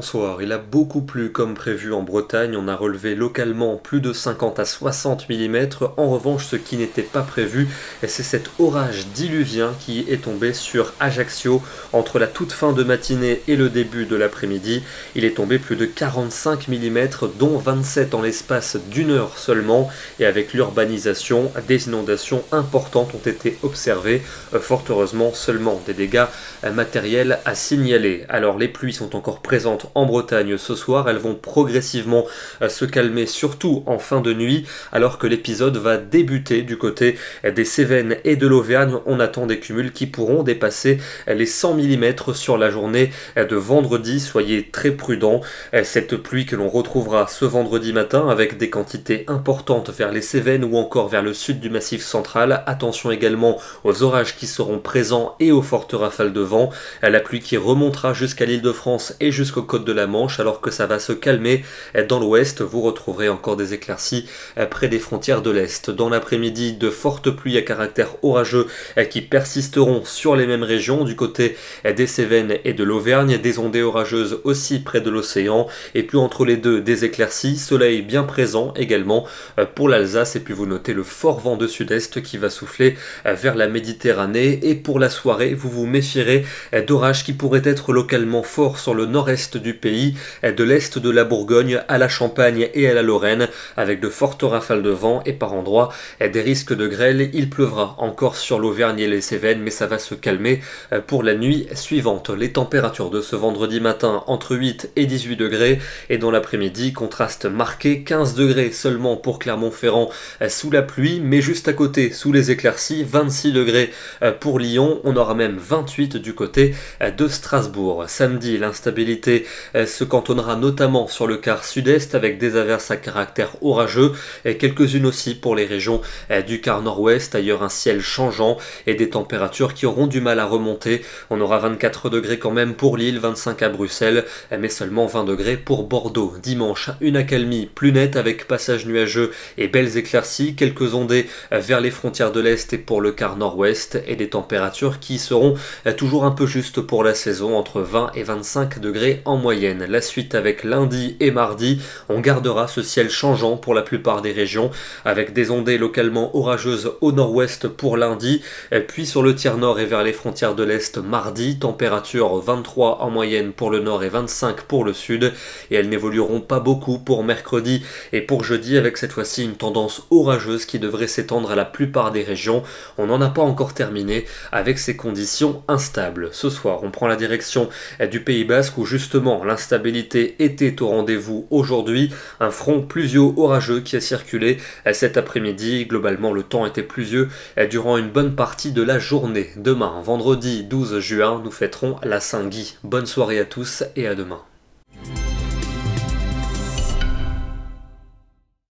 bonsoir. Il a beaucoup plu comme prévu en Bretagne, on a relevé localement plus de 50 à 60 mm. En revanche, ce qui n'était pas prévu, c'est cet orage diluvien qui est tombé sur Ajaccio entre la toute fin de matinée et le début de l'après-midi. Il est tombé plus de 45 mm, dont 27 en l'espace d'une heure seulement, et avec l'urbanisation, des inondations importantes ont été observées. Fort heureusement, seulement des dégâts matériels à signaler. Alors les pluies sont encore présentes en Bretagne ce soir, elles vont progressivement se calmer, surtout en fin de nuit, alors que l'épisode va débuter du côté des Cévennes et de l'Auvergne. On attend des cumuls qui pourront dépasser les 100 mm sur la journée de vendredi. Soyez très prudents. Cette pluie que l'on retrouvera ce vendredi matin avec des quantités importantes vers les Cévennes ou encore vers le sud du Massif central. Attention également aux orages qui seront présents et aux fortes rafales de vent. La pluie qui remontera jusqu'à l'Île-de-France et jusqu'aux côtes de la Manche, alors que ça va se calmer dans l'ouest. Vous retrouverez encore des éclaircies près des frontières de l'Est. Dans l'après-midi, de fortes pluies à caractère orageux qui persisteront sur les mêmes régions, du côté des Cévennes et de l'Auvergne, des ondées orageuses aussi près de l'océan, et puis entre les deux, des éclaircies, soleil bien présent également pour l'Alsace, et puis vous notez le fort vent de sud-est qui va souffler vers la Méditerranée. Et pour la soirée, vous vous méfierez d'orages qui pourraient être localement forts sur le nord-est du pays, de l'est de la Bourgogne à la Champagne et à la Lorraine, avec de fortes rafales de vent et par endroits des risques de grêle. Il pleuvra encore sur l'Auvergne et les Cévennes, mais ça va se calmer pour la nuit suivante. Les températures de ce vendredi matin entre 8 et 18 degrés, et dans l'après-midi, contraste marqué, 15 degrés seulement pour Clermont-Ferrand sous la pluie, mais juste à côté sous les éclaircies, 26 degrés pour Lyon, on aura même 28 du côté de Strasbourg. Samedi, l'instabilité se cantonnera notamment sur le quart sud-est avec des averses à caractère orageux, et quelques-unes aussi pour les régions du quart nord-ouest. Ailleurs, un ciel changeant et des températures qui auront du mal à remonter. On aura 24 degrés quand même pour Lille, 25 à Bruxelles, mais seulement 20 degrés pour Bordeaux. Dimanche, une accalmie plus nette avec passage nuageux et belles éclaircies, quelques ondées vers les frontières de l'Est et pour le quart nord-ouest, et des températures qui seront toujours un peu justes pour la saison, entre 20 et 25 degrés en moyenne. La suite avec lundi et mardi, on gardera ce ciel changeant pour la plupart des régions, avec des ondées localement orageuses au nord-ouest pour lundi, puis sur le tiers nord et vers les frontières de l'Est mardi, température 23 en moyenne pour le nord et 25 pour le sud, et elles n'évolueront pas beaucoup pour mercredi et pour jeudi, avec cette fois-ci une tendance orageuse qui devrait s'étendre à la plupart des régions. On n'en a pas encore terminé avec ces conditions instables. Ce soir, on prend la direction du Pays Basque où justement l'instabilité était au rendez-vous aujourd'hui. Un front pluvio-orageux qui a circulé cet après-midi. Globalement, le temps était pluvieux durant une bonne partie de la journée. Demain, vendredi 12 juin, nous fêterons la Saint-Guy. Bonne soirée à tous et à demain.